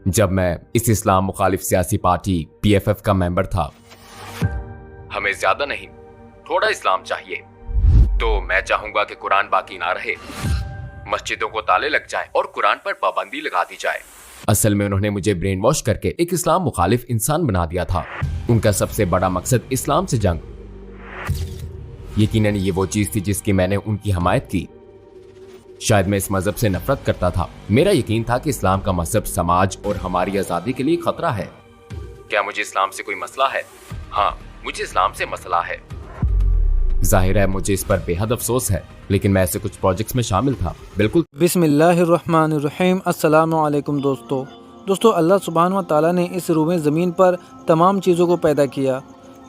जब मैं इस इस्लाम मुखालिफ सियासी पार्टी PFF का मेंबर था। हमें ज्यादा नहीं, थोड़ा इस्लाम चाहिए। तो मैं चाहूंगा कि कुरान बाकी ना रहे, मस्जिदों को ताले लग जाए और कुरान पर पाबंदी लगा दी जाए। असल में उन्होंने मुझे ब्रेन वॉश करके एक इस्लाम मुखालिफ इंसान बना दिया था। उनका सबसे बड़ा मकसद इस्लाम से जंग। यकीनन ये वो चीज थी जिसकी मैंने उनकी हमायत की। शायद मैं इस मजहब से नफरत करता था। मेरा यकीन था कि इस्लाम का मजहब समाज और हमारी आजादी के लिए खतरा है। क्या मुझे इस्लाम से कोई मसला है? हाँ, मुझे इस्लाम से मसला है। जाहिर है मुझे इस पर बेहद अफसोस है, लेकिन मैं ऐसे कुछ प्रोजेक्ट्स में शामिल था। बिल्कुल। बिस्मिल्लाहिर्रहमानिर्रहीम। अस्सलामु अलैकुम दोस्तों, अल्लाह सुब्हान व तआला ने इस रूए ज़मीन पर तमाम चीज़ों को पैदा किया,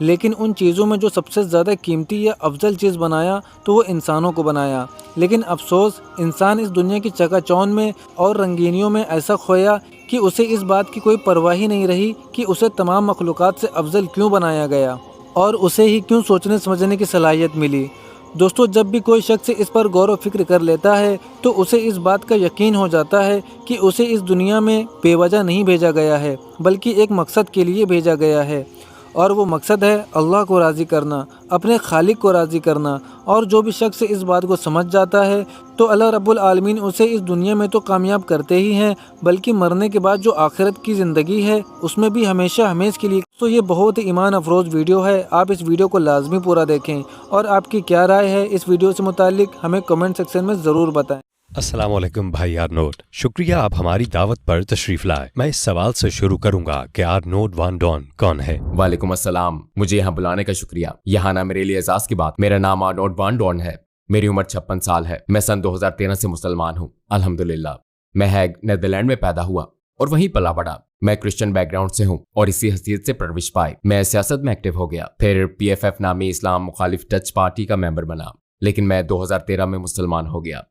लेकिन उन चीज़ों में जो सबसे ज़्यादा कीमती या अफजल चीज़ बनाया तो वो इंसानों को बनाया। लेकिन अफसोस, इंसान इस दुनिया की चकाचौंध में और रंगीनियों में ऐसा खोया कि उसे इस बात की कोई परवाह ही नहीं रही कि उसे तमाम मखलूक़ात से अफजल क्यों बनाया गया और उसे ही क्यों सोचने समझने की सलाहियत मिली। दोस्तों, जब भी कोई शख्स इस पर गौर व फिक्र कर लेता है तो उसे इस बात का यकीन हो जाता है कि उसे इस दुनिया में बेवजह नहीं भेजा गया है, बल्कि एक मकसद के लिए भेजा गया है, और वो मकसद है अल्लाह को राज़ी करना, अपने खालिक को राज़ी करना। और जो भी शख्स इस बात को समझ जाता है तो अल्लाह रब्बुल आलमीन उसे इस दुनिया में तो कामयाब करते ही हैं, बल्कि मरने के बाद जो आखिरत की ज़िंदगी है उसमें भी हमेशा हमेशा के लिए। तो ये बहुत ही ईमान अफरोज़ वीडियो है, आप इस वीडियो को लाजमी पूरा देखें। और आपकी क्या राय है इस वीडियो से मुतालिक हमें कमेंट सेक्शन में ज़रूर बताएं। अस्सलामुअलैकुम भाई आर्नोड, शुक्रिया आप हमारी दावत पर तशरीफ लाए। मैं इस सवाल से शुरू करूंगा कि आर्नोड वान डॉन कौन है? वालेकुम अस्सलाम, मुझे यहाँ बुलाने का शुक्रिया। यहाँ ना मेरे लिए एजाज की बात। मेरा नाम आर्नोड वान डॉन है। मेरी उम्र 56 साल है। मैं सन 2013 से मुसलमान हूँ, अल्हम्दुलिल्लाह। मैं हैग नीदरलैंड में पैदा हुआ और वहीं पला बड़ा। मैं क्रिश्चियन बैकग्राउंड से हूँ और इसी हैसियत से परवरिश पाई मैं सियासत में एक्टिव हो गया। फिर PFF नामी इस्लाम मुखालिफ डच पार्टी का मेंबर बना, लेकिन मैं 2013 में मुसलमान हो गया,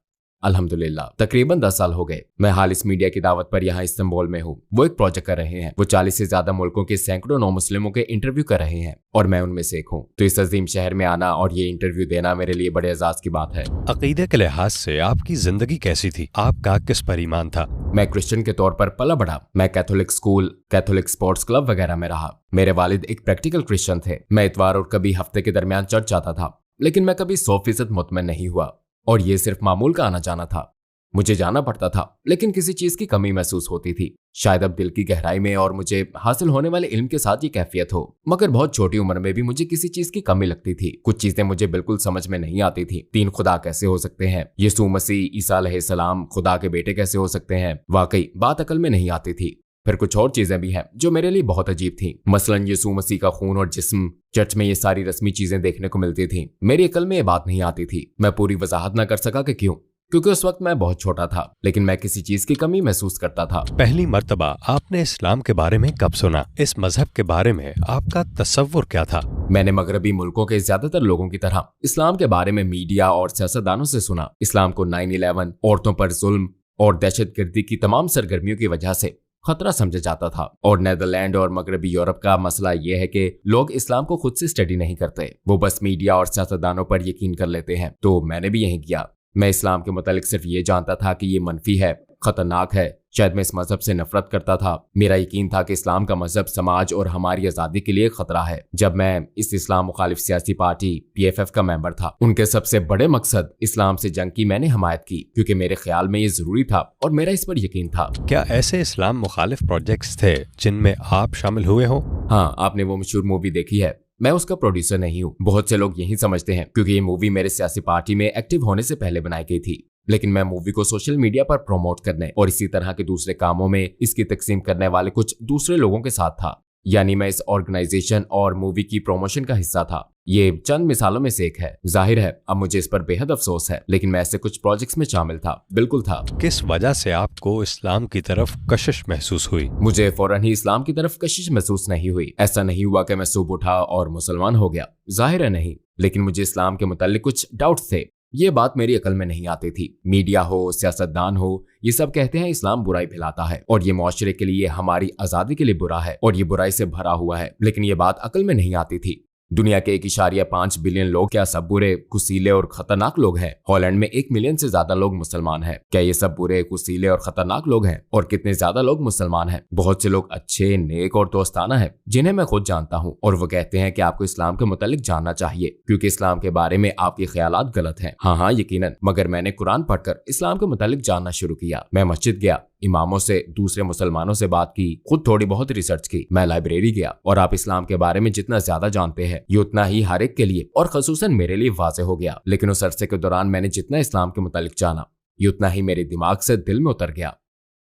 अल्हम्दुलिल्लाह। तकरीबन 10 साल हो गए। मैं हाल इस मीडिया की दावत पर यहाँ इस्तांबुल में हूँ। वो एक प्रोजेक्ट कर रहे हैं। वो 40 से ज्यादा मुल्कों के सैकड़ों नौ मुस्लिमों के इंटरव्यू कर रहे हैं और मैं उनमें से एक हूँ। तो इस अजीम शहर में आना और ये इंटरव्यू देना मेरे लिए बड़े एजाज की बात है। अकीदे के लिहाज से आपकी जिंदगी कैसी थी? आपका किस पर ईमान था? मैं क्रिश्चियन के तौर पर पला बड़ा। मैं Catholic school, Catholic sports club वगैरह में रहा। मेरे वालिद एक प्रैक्टिकल क्रिश्चियन थे। मैं इतवार और कभी हफ्ते के दरमियान चर्च जाता था, लेकिन मैं कभी 100% मुतमईन नहीं हुआ और ये सिर्फ मामूल का आना जाना था। मुझे जाना पड़ता था, लेकिन किसी चीज की कमी महसूस होती थी, शायद अब दिल की गहराई में, और मुझे हासिल होने वाले इल्म के साथ ये कैफियत हो। मगर बहुत छोटी उम्र में भी मुझे किसी चीज की कमी लगती थी। कुछ चीजें मुझे बिल्कुल समझ में नहीं आती थी। 3 खुदा कैसे हो सकते हैं? यीशु मसीह, ईसा अलैहिस्सलाम खुदा के बेटे कैसे हो सकते हैं? वाकई बात अकल में नहीं आती थी। फिर कुछ और चीजें भी हैं जो मेरे लिए बहुत अजीब थी। मसलन यीशु मसीह का खून और जिस्म, चर्च में ये सारी रस्मी चीजें देखने को मिलती थी। मेरी अकल में ये बात नहीं आती थी। मैं पूरी वजाहत न कर सका कि क्यों, क्योंकि उस वक्त मैं बहुत छोटा था, लेकिन मैं किसी चीज की कमी महसूस करता था। पहली मर्तबा आपने इस्लाम के बारे में कब सुना? इस मजहब के बारे में आपका तसव्वुर क्या था? मैंने मगरबी मुल्कों के ज्यादातर लोगों की तरह इस्लाम के बारे में मीडिया और सियासतदानों से सुना। इस्लाम को 9/11, औरतों पर जुल्म और दहशतगर्दी की तमाम सरगर्मियों की वजह से खतरा समझा जाता था। और नीदरलैंड और मगरबी यूरोप का मसला यह है कि लोग इस्लाम को खुद से स्टडी नहीं करते, वो बस मीडिया और सियासतदानों पर यकीन कर लेते हैं। तो मैंने भी यही किया। मैं इस्लाम के मुतालिक सिर्फ ये जानता था कि ये मनफी है, खतरनाक है। शायद मैं इस मजहब से नफरत करता था। मेरा यकीन था कि इस्लाम का मजहब समाज और हमारी आजादी के लिए खतरा है। जब मैं इस इस्लाम मुखालिफ सियासी पार्टी PFF का मेंबर था, उनके सबसे बड़े मकसद इस्लाम से जंग की मैंने हमायत की, क्योंकि मेरे ख्याल में ये जरूरी था और मेरा इस पर यकीन था। क्या ऐसे इस्लाम मुखालिफ प्रोजेक्ट्स थे जिनमें आप शामिल हुए हो? हाँ, आपने वो मशहूर मूवी देखी है। मैं उसका प्रोड्यूसर नहीं हूँ। बहुत से लोग यही समझते हैं, क्योंकि ये मूवी मेरे सियासी पार्टी में एक्टिव होने से पहले बनाई गई थी। लेकिन मैं मूवी को सोशल मीडिया पर प्रमोट करने और इसी तरह के दूसरे कामों में इसकी तकसीम करने वाले कुछ दूसरे लोगों के साथ था। यानी मैं इस ऑर्गेनाइजेशन और मूवी की प्रमोशन का हिस्सा था। ये चंद मिसालों में से एक है। जाहिर है अब मुझे इस पर बेहद अफसोस है, लेकिन मैं ऐसे कुछ प्रोजेक्ट्स में शामिल था, बिल्कुल था। किस वजह से आपको इस्लाम की तरफ कशिश महसूस हुई? मुझे फौरन ही इस्लाम की तरफ कशिश महसूस नहीं हुई। ऐसा नहीं हुआ कि मैं सुबह उठा और मुसलमान हो गया, जाहिर है नहीं। लेकिन मुझे इस्लाम के मुताल्लिक कुछ डाउट्स थे। ये बात मेरी अकल में नहीं आती थी। मीडिया हो, सियासतदान हो, ये सब कहते हैं इस्लाम बुराई फैलाता है और ये मुआशरे के लिए, हमारी आजादी के लिए बुरा है और ये बुराई से भरा हुआ है, लेकिन ये बात अकल में नहीं आती थी। दुनिया के 1.5 बिलियन लोग क्या सब बुरे, कुसीले और खतरनाक लोग हैं? हॉलैंड में 1 मिलियन से ज्यादा लोग मुसलमान हैं। क्या ये सब बुरे, कुसीले और खतरनाक लोग हैं? और कितने ज्यादा लोग मुसलमान हैं? बहुत से लोग अच्छे, नेक और दोस्ताना हैं, जिन्हें मैं खुद जानता हूँ, और वो कहते हैं कि आपको इस्लाम के मुतालिक जानना चाहिए क्योंकि इस्लाम के बारे में आपके ख्यालात गलत हैं। हाँ, यकीनन, मगर मैंने कुरान पढ़कर इस्लाम के मुतालिक जानना शुरू किया। मैं मस्जिद गया, इमामों से, दूसरे मुसलमानों से बात की, खुद थोड़ी बहुत रिसर्च की। मैं लाइब्रेरी गया, और आप इस्लाम के बारे में जितना ज्यादा जानते हैं ये उतना ही हर एक के लिए और खसूसन मेरे लिए वाज़ेह हो गया। लेकिन उस अरसे के दौरान मैंने जितना इस्लाम के मुतालिक जाना ये उतना ही मेरे दिमाग से दिल में उतर गया।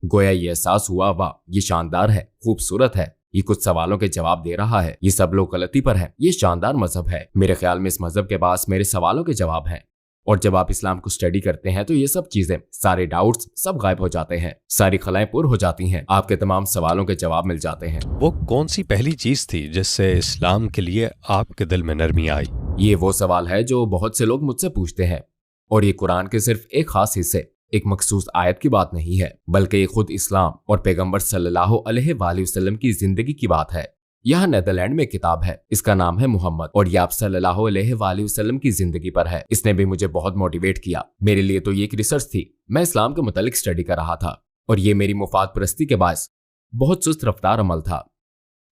गोया ये एहसास हुआ, वाह ये शानदार है, खूबसूरत है, ये कुछ सवालों के जवाब दे रहा है, ये सब लोग गलती पर हैं, ये शानदार मजहब है। मेरे ख्याल में इस मजहब के पास मेरे सवालों के जवाब हैं। और जब आप इस्लाम को स्टडी करते हैं तो ये सब चीजें, सारे डाउट्स सब गायब हो जाते हैं, सारी खलाएं पुर हो जाती हैं, आपके तमाम सवालों के जवाब मिल जाते हैं। वो कौन सी पहली चीज थी जिससे इस्लाम के लिए आपके दिल में नरमी आई? ये वो सवाल है जो बहुत से लोग मुझसे पूछते हैं, और ये कुरान के सिर्फ एक खास हिस्से, एक मखसूस आयत की बात नहीं है, बल्कि ये खुद इस्लाम और पैगंबर सल्लल्लाहु अलैहि वसल्लम की जिंदगी की बात है। यह नेदरलैंड में किताब है, इसका नाम है मुहम्मद, और यह आप सल्लल्लाहु अलैहि वसल्लम की जिंदगी पर है। इसने भी मुझे बहुत मोटिवेट किया। मेरे लिए तो ये एक रिसर्च थी, मैं इस्लाम के मुतालिक स्टडी कर रहा था, और ये मेरी मुफाद परस्ती के बायस बहुत सुस्त रफ्तार अमल था।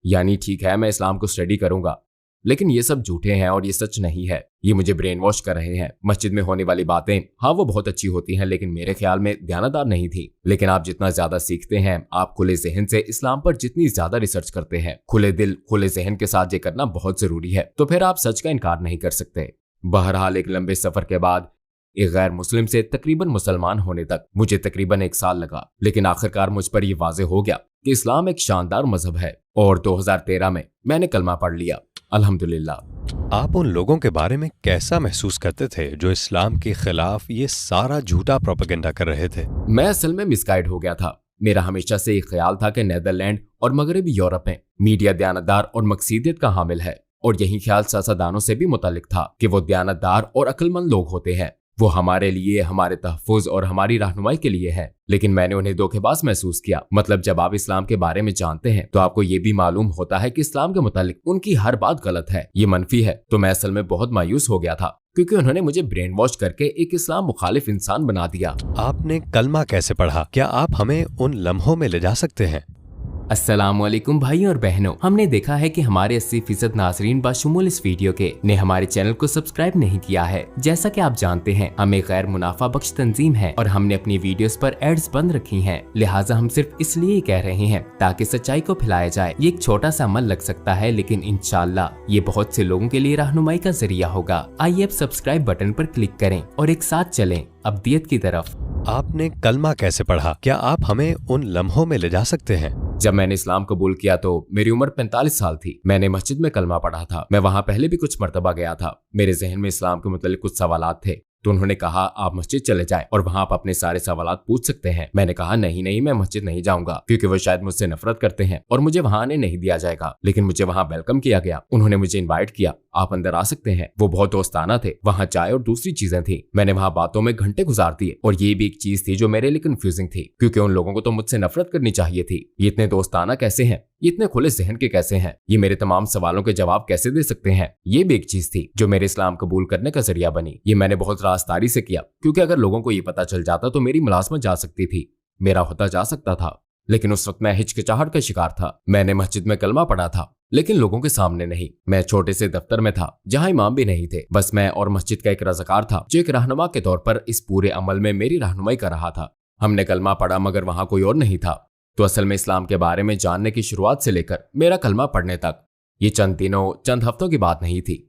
यानी ठीक है, मैं इस्लाम को स्टडी करूंगा, लेकिन ये सब झूठे हैं और ये सच नहीं है, ये मुझे ब्रेन वॉश कर रहे हैं। मस्जिद में होने वाली बातें, हाँ वो बहुत अच्छी होती हैं, लेकिन मेरे ख्याल में ध्यानदार नहीं थी। लेकिन आप जितना ज्यादा सीखते हैं, आप खुले जहन से इस्लाम पर जितनी ज्यादा रिसर्च करते हैं, खुले दिल खुले जहन के साथ ये करना बहुत जरूरी है, तो फिर आप सच का इनकार नहीं कर सकते। बहरहाल एक लंबे सफर के बाद एक गैर मुस्लिम से तकरीबन मुसलमान होने तक मुझे तकरीबन 1 साल लगा, लेकिन आखिरकार मुझ पर यह वाज़ेह हो गया कि इस्लाम एक शानदार मजहब है, और 2013 में मैंने कलमा पढ़ लिया, अल्हम्दुलिल्लाह। आप उन लोगों के बारे में कैसा महसूस करते थे जो इस्लाम के खिलाफ ये सारा झूठा प्रोपेगेंडा कर रहे थे? मैं असल में मिसगाइड हो गया था। मेरा हमेशा से एक ख्याल था कि नेदरलैंड और मगरबी यूरोप में मीडिया दयानतदार और मकसीदियत का हामिल है, और यही ख्याल सियासतदानों से भी मुतालिक था कि वो दयानतदार और अक्लमंद लोग होते हैं, वो हमारे लिए, हमारे तहफ़्फ़ुज़ और हमारी रहनुमाई के लिए है। लेकिन मैंने उन्हें धोखेबाज महसूस किया। मतलब जब आप इस्लाम के बारे में जानते हैं तो आपको ये भी मालूम होता है कि इस्लाम के मुतालिक उनकी हर बात गलत है, ये मनफी है। तो मैं असल में बहुत मायूस हो गया था, क्योंकि उन्होंने मुझे ब्रेन वॉश करके एक इस्लाम मुखालिफ इंसान बना दिया। आपने कलमा कैसे पढ़ा? क्या आप हमें उन लम्हों में ले जा सकते हैं? अस्सलामुअलैकुम भाइयों और बहनों, हमने देखा है कि हमारे 80% नाज़रीन बाशुमूल इस वीडियो के ने हमारे चैनल को सब्सक्राइब नहीं किया है। जैसा कि आप जानते हैं हम एक गैर मुनाफा बख्श तंजीम है और हमने अपनी वीडियोस पर एड्स बंद रखी हैं, लिहाजा हम सिर्फ इसलिए कह रहे हैं ताकि सच्चाई को फैलाया जाए। ये एक छोटा सा अमल लग सकता है, लेकिन इंशाअल्लाह ये बहुत से लोगों के लिए रहनुमाई का जरिया होगा। आइए अब सब्सक्राइब बटन पर क्लिक करें और एक साथ चलें अब्दियत की तरफ। आपने कलमा कैसे पढ़ा? क्या आप हमें उन लम्हों में ले जा सकते हैं? जब मैंने इस्लाम कबूल किया तो मेरी उम्र 45 साल थी। मैंने मस्जिद में कलमा पढ़ा था। मैं वहां पहले भी कुछ मर्तबा गया था। मेरे जहन में इस्लाम के मुतालिक कुछ सवालात थे, तो उन्होंने कहा आप मस्जिद चले जाएं और वहां आप अपने सारे सवालात पूछ सकते हैं। मैंने कहा नहीं मैं मस्जिद नहीं जाऊंगा, क्योंकि वो शायद मुझसे नफरत करते हैं और मुझे वहां आने नहीं दिया जाएगा। लेकिन मुझे वहां वेलकम किया गया। उन्होंने मुझे इनवाइट किया, आप अंदर आ सकते हैं। वो बहुत दोस्ताना थे। वहां चाय और दूसरी चीजें थी। मैंने वहां बातों में घंटे गुजार दिए, और ये भी एक चीज थी जो मेरे लिए कंफ्यूजिंग थी, क्योंकि उन लोगों को तो मुझसे नफरत करनी चाहिए थी। ये इतने दोस्ताना कैसे हैं? ये इतने खुले जहन के कैसे हैं? ये मेरे तमाम सवालों के जवाब कैसे दे सकते हैं? ये भी एक चीज थी जो मेरे इस्लाम कबूल करने का जरिया बनी। ये मैंने बहुत राजदारी से किया, क्योंकि अगर लोगों को ये पता चल जाता तो मेरी मुलाजमत जा सकती थी, मेरा होता जा सकता था। लेकिन उस वक्त मैं हिचकिचाहट का शिकार था। मैंने मस्जिद में कलमा पढ़ा था, लेकिन लोगों के सामने नहीं। मैं छोटे से दफ्तर में था जहां इमाम भी नहीं थे। बस मैं और मस्जिद का एक रज़ाकार था जो एक रहनुमा के तौर पर इस पूरे अमल में मेरी रहनुमाई कर रहा था। हमने कलमा पढ़ा, मगर वहां कोई और नहीं था। तो असल में इस्लाम के बारे में जानने की शुरुआत से लेकर मेरा कलमा पढ़ने तक ये चंद दिनों, चंद हफ्तों की बात नहीं थी।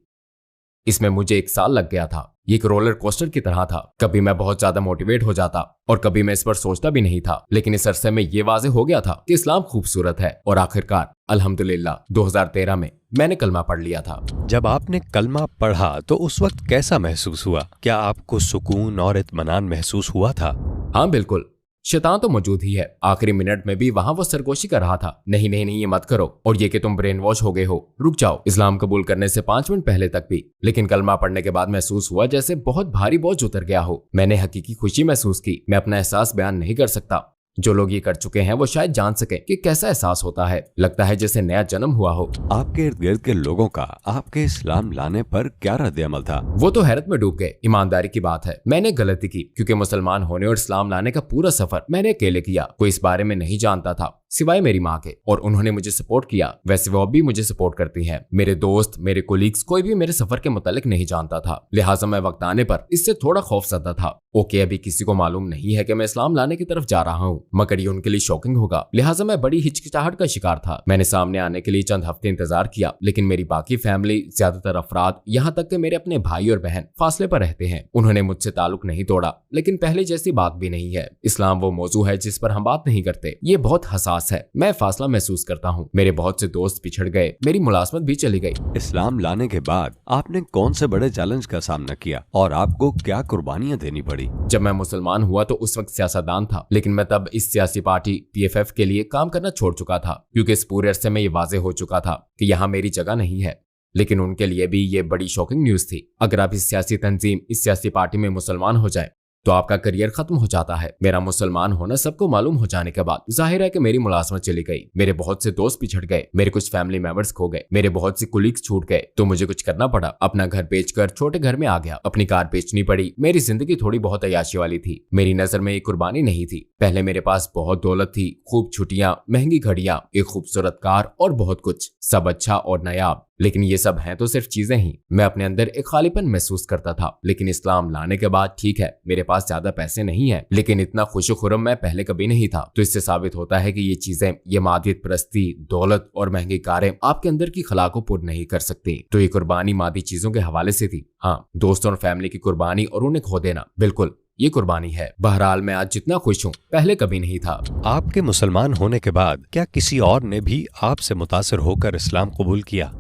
इसमें मुझे 1 साल लग गया था। ये एक रोलर कोस्टर की तरह था। कभी मैं बहुत ज्यादा मोटिवेट हो जाता और कभी मैं इस पर सोचता भी नहीं था। लेकिन इस अरसे में ये वाज़ेह हो गया था कि इस्लाम खूबसूरत है, और आखिरकार अल्हम्दुलिल्लाह 2013 में मैंने कलमा पढ़ लिया था। जब आपने कलमा पढ़ा तो उस वक्त कैसा महसूस हुआ? क्या आपको सुकून और इत्मीनान महसूस हुआ था? हाँ बिल्कुल, शैतान तो मौजूद ही है। आखिरी मिनट में भी वहां वो सरगोशी कर रहा था, नहीं ये मत करो, और ये कि तुम ब्रेन वॉश हो गए हो, रुक जाओ। इस्लाम कबूल करने से 5 मिनट पहले तक भी। लेकिन कलमा पढ़ने के बाद महसूस हुआ जैसे बहुत भारी बोझ उतर गया हो। मैंने हकीकी खुशी महसूस की। मैं अपना एहसास बयान नहीं कर सकता। जो लोग ये कर चुके हैं वो शायद जान सके कि कैसा एहसास होता है, लगता है जैसे नया जन्म हुआ हो। आपके इर्द गिर्द के लोगों का आपके इस्लाम लाने पर क्या रद्द-ए-अमल था? वो तो हैरत में डूब गए। ईमानदारी की बात है, मैंने गलती की क्योंकि मुसलमान होने और इस्लाम लाने का पूरा सफर मैंने अकेले किया। कोई इस बारे में नहीं जानता था सिवाय मेरी माँ के, और उन्होंने मुझे सपोर्ट किया। वैसे वो अब भी मुझे सपोर्ट करती हैं। मेरे दोस्त, मेरे कोलीग्स, कोई भी मेरे सफर के मुतालिक नहीं जानता था, लिहाजा मैं वक्त आने पर इससे थोड़ा खौफजदा था। ओके, अभी किसी को मालूम नहीं है कि मैं इस्लाम लाने की तरफ जा रहा हूँ, मगर ये उनके लिए शॉकिंग होगा, लिहाजा मैं बड़ी हिचकिचाहट का शिकार था। मैंने सामने आने के लिए चंद हफ्ते इंतजार किया, लेकिन मेरी बाकी फैमिली, ज्यादातर अफराद, यहाँ तक कि मेरे अपने भाई और बहन फासले पर रहते हैं। उन्होंने मुझसे ताल्लुक नहीं तोड़ा, लेकिन पहले जैसी बात भी नहीं है। इस्लाम वो मौजू है जिस पर हम बात नहीं करते। ये बहुत हसास है। मैं फासला महसूस करता हूँ। मेरे बहुत से दोस्त पिछड़ गए, मेरी मुलाजमत भी चली गई। इस्लाम लाने के बाद आपने कौन से बड़े चैलेंज का सामना किया और आपको क्या कुर्बानियां देनी पड़ी? जब मैं मुसलमान हुआ तो उस वक्त सियासतदान था, लेकिन मैं तब इस सियासी पार्टी PFF के लिए काम करना छोड़ चुका था, क्योंकि इस पूरे अरसे में ये वाजे हो चुका था कि यहाँ मेरी जगह नहीं है। लेकिन उनके लिए भी ये बड़ी शॉकिंग न्यूज थी। अगर आप इस सियासी तंजीम, इस सियासी पार्टी में मुसलमान हो जाए तो आपका करियर खत्म हो जाता है। मेरा मुसलमान होना सबको मालूम हो जाने के बाद जाहिर है कि मेरी मुलाजमत चली गई, मेरे बहुत से दोस्त पिछड़ गए, मेरे कुछ फैमिली मेंबर्स खो गए, मेरे बहुत से कुलीग्स छूट गए, तो मुझे कुछ करना पड़ा। अपना घर बेचकर छोटे घर में आ गया, अपनी कार बेचनी पड़ी। मेरी जिंदगी थोड़ी बहुत अय्याशी वाली थी। मेरी नजर में ये कुर्बानी नहीं थी। पहले मेरे पास बहुत दौलत थी, खूब छुट्टियां, महंगी घड़ियां, एक खूबसूरत कार और बहुत कुछ, सब अच्छा और नायाब। लेकिन ये सब हैं तो सिर्फ चीजें ही। मैं अपने अंदर एक खालीपन महसूस करता था। लेकिन इस्लाम लाने के बाद ठीक है, मेरे पास ज्यादा पैसे नहीं है, लेकिन इतना खुशो-खुर्रम मैं पहले कभी नहीं था। तो इससे साबित होता है कि ये चीजें, ये मादियत परस्ती, दौलत और महंगी कारें आपके अंदर की खला को पूर्ण नहीं कर सकती। तो ये कुर्बानी मादी चीजों के हवाले से थी। हाँ, दोस्तों और फैमिली की कुर्बानी और उन्हें खो देना, बिल्कुल ये कुर्बानी है। बहरहाल मैं आज जितना खुश हूँ पहले कभी नहीं था। आपके मुसलमान होने के बाद क्या किसी और ने भी आपसे मुतासिर होकर इस्लाम कबूल किया?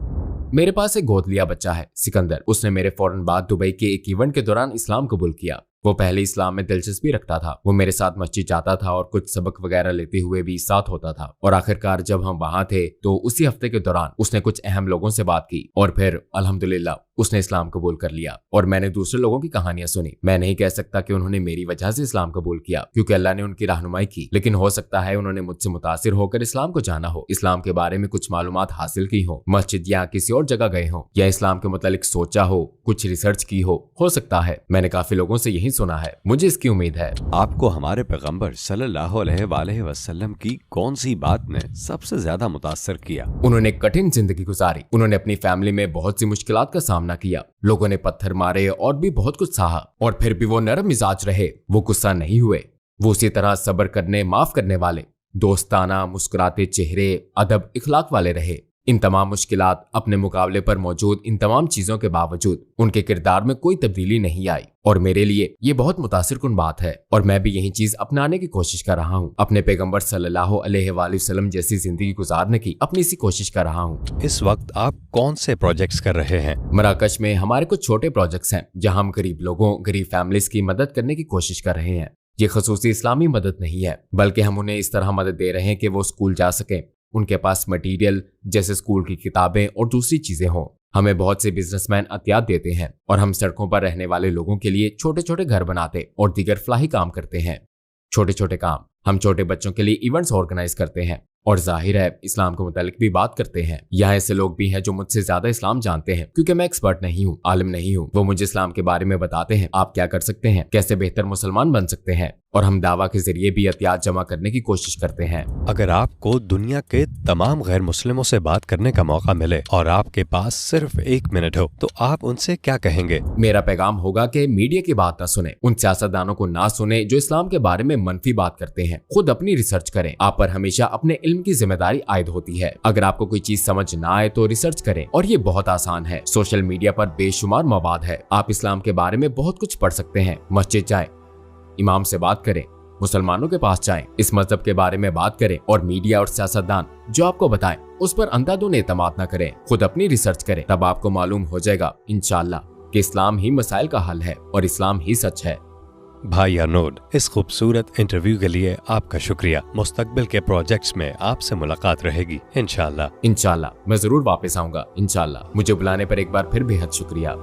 मेरे पास एक गोद लिया बच्चा है, सिकंदर। उसने मेरे फौरन बाद दुबई के एक इवेंट के दौरान इस्लाम कबूल किया। वो पहले इस्लाम में दिलचस्पी रखता था। वो मेरे साथ मस्जिद जाता था और कुछ सबक वगैरह लेते हुए भी साथ होता था। और आखिरकार जब हम वहां थे तो उसी हफ्ते के दौरान उसने कुछ अहम लोगों से बात की और फिर अल्हम्दुलिल्लाह उसने इस्लाम कबूल कर लिया। और मैंने दूसरे लोगों की कहानियां सुनी। मैं नहीं कह सकता कि उन्होंने मेरी वजह से इस्लाम कबूल किया, क्योंकि अल्लाह ने उनकी रहनुमाई की, लेकिन हो सकता है उन्होंने मुझसे मुतासिर होकर इस्लाम को जाना हो, इस्लाम के बारे में कुछ मालूमात हासिल की हो, मस्जिद या किसी और जगह गए हो, या इस्लाम के मुतालिक सोचा हो, कुछ रिसर्च की हो सकता है। मैंने काफी लोगों से यही सुना है, मुझे इसकी उम्मीद है। आपको हमारे पैगंबर सल्लल्लाहु अलैहि वसल्लम की कौन सी बात ने सबसे ज्यादा मुतासर किया? उन्होंने कठिन जिंदगी गुजारी। उन्होंने अपनी फैमिली में बहुत सी मुश्किलात का सामना किया। लोगों ने पत्थर मारे और भी बहुत कुछ सहा, और फिर भी वो नरम मिजाज रहे। वो गुस्सा नहीं हुए। वो उसी तरह सब्र करने, माफ करने वाले, दोस्ताना, मुस्कुराते चेहरे, अदब, इखलाक वाले रहे। इन तमाम मुश्किलात, अपने मुकाबले पर मौजूद इन तमाम चीजों के बावजूद उनके किरदार में कोई तब्दीली नहीं आई, और मेरे लिए ये बहुत मुतासिरकुन बात है। और मैं भी यही चीज अपनाने की कोशिश कर रहा हूँ। अपने पैगंबर सल्लल्लाहु अलैहि वसल्लम जैसी जिंदगी गुजारने की अपनी सी कोशिश कर रहा हूँ। इस वक्त आप कौन से प्रोजेक्ट्स कर रहे हैं? मराकश में हमारे कुछ छोटे प्रोजेक्ट्स हैं जहाँ हम गरीब लोगों, गरीब फैमिलीज की मदद करने की कोशिश कर रहे हैं। ये खसूसी इस्लामी मदद नहीं है, बल्कि हम उन्हें इस तरह मदद दे रहे हैं कि वो स्कूल जा सकें, उनके पास मटेरियल जैसे स्कूल की किताबें और दूसरी चीजें हों। हमें बहुत से बिजनेसमैन अतियात देते हैं और हम सड़कों पर रहने वाले लोगों के लिए छोटे छोटे घर बनाते और दीगर फलाही काम करते हैं। छोटे छोटे काम। हम छोटे बच्चों के लिए इवेंट्स ऑर्गेनाइज करते हैं और जाहिर है इस्लाम के मुतालिक भी बात करते हैं। यहाँ ऐसे लोग भी हैं जो मुझसे ज्यादा इस्लाम जानते हैं, क्योंकि मैं एक्सपर्ट नहीं हूँ, आलिम नहीं हूँ। वो मुझे इस्लाम के बारे में बताते हैं, आप क्या कर सकते हैं, कैसे बेहतर मुसलमान बन सकते हैं, और हम दावा के जरिए भी अतियात जमा करने की कोशिश करते हैं। अगर आपको दुनिया के तमाम गैर मुस्लिमों से बात करने का मौका मिले और आपके पास सिर्फ 1 मिनट हो, तो आप उनसे क्या कहेंगे? मेरा पैगाम होगा कि मीडिया की बात ना सुने, उन सियासतदानों को ना सुने जो इस्लाम के बारे में मनफी बात करते हैं। खुद अपनी रिसर्च करें। आप पर हमेशा अपने इल्म की जिम्मेदारी आयद होती है। अगर आपको कोई चीज समझ ना आए तो रिसर्च करें, और ये बहुत आसान है। सोशल मीडिया पर बेशुमार मवाद है। आप इस्लाम के बारे में बहुत कुछ पढ़ सकते हैं। मस्जिद जाएं, इमाम से बात करें, मुसलमानों के पास जाएं, इस मजहब के बारे में बात करें, और मीडिया और सियासतदान जो आपको बताएं उस पर अंधाधुंध एतमाद न करें। खुद अपनी रिसर्च करें, तब आपको मालूम हो जाएगा इंशाअल्लाह कि इस्लाम ही मसाइल का हल है और इस्लाम ही सच है। भाई अरनोद, इस खूबसूरत इंटरव्यू के लिए आपका शुक्रिया। मुस्तकबिल के प्रोजेक्ट्स में आपसे मुलाकात रहेगी इंशाअल्लाह। इंशाअल्लाह मैं जरूर वापस आऊंगा इंशाअल्लाह। मुझे बुलाने पर एक बार फिर बेहद शुक्रिया।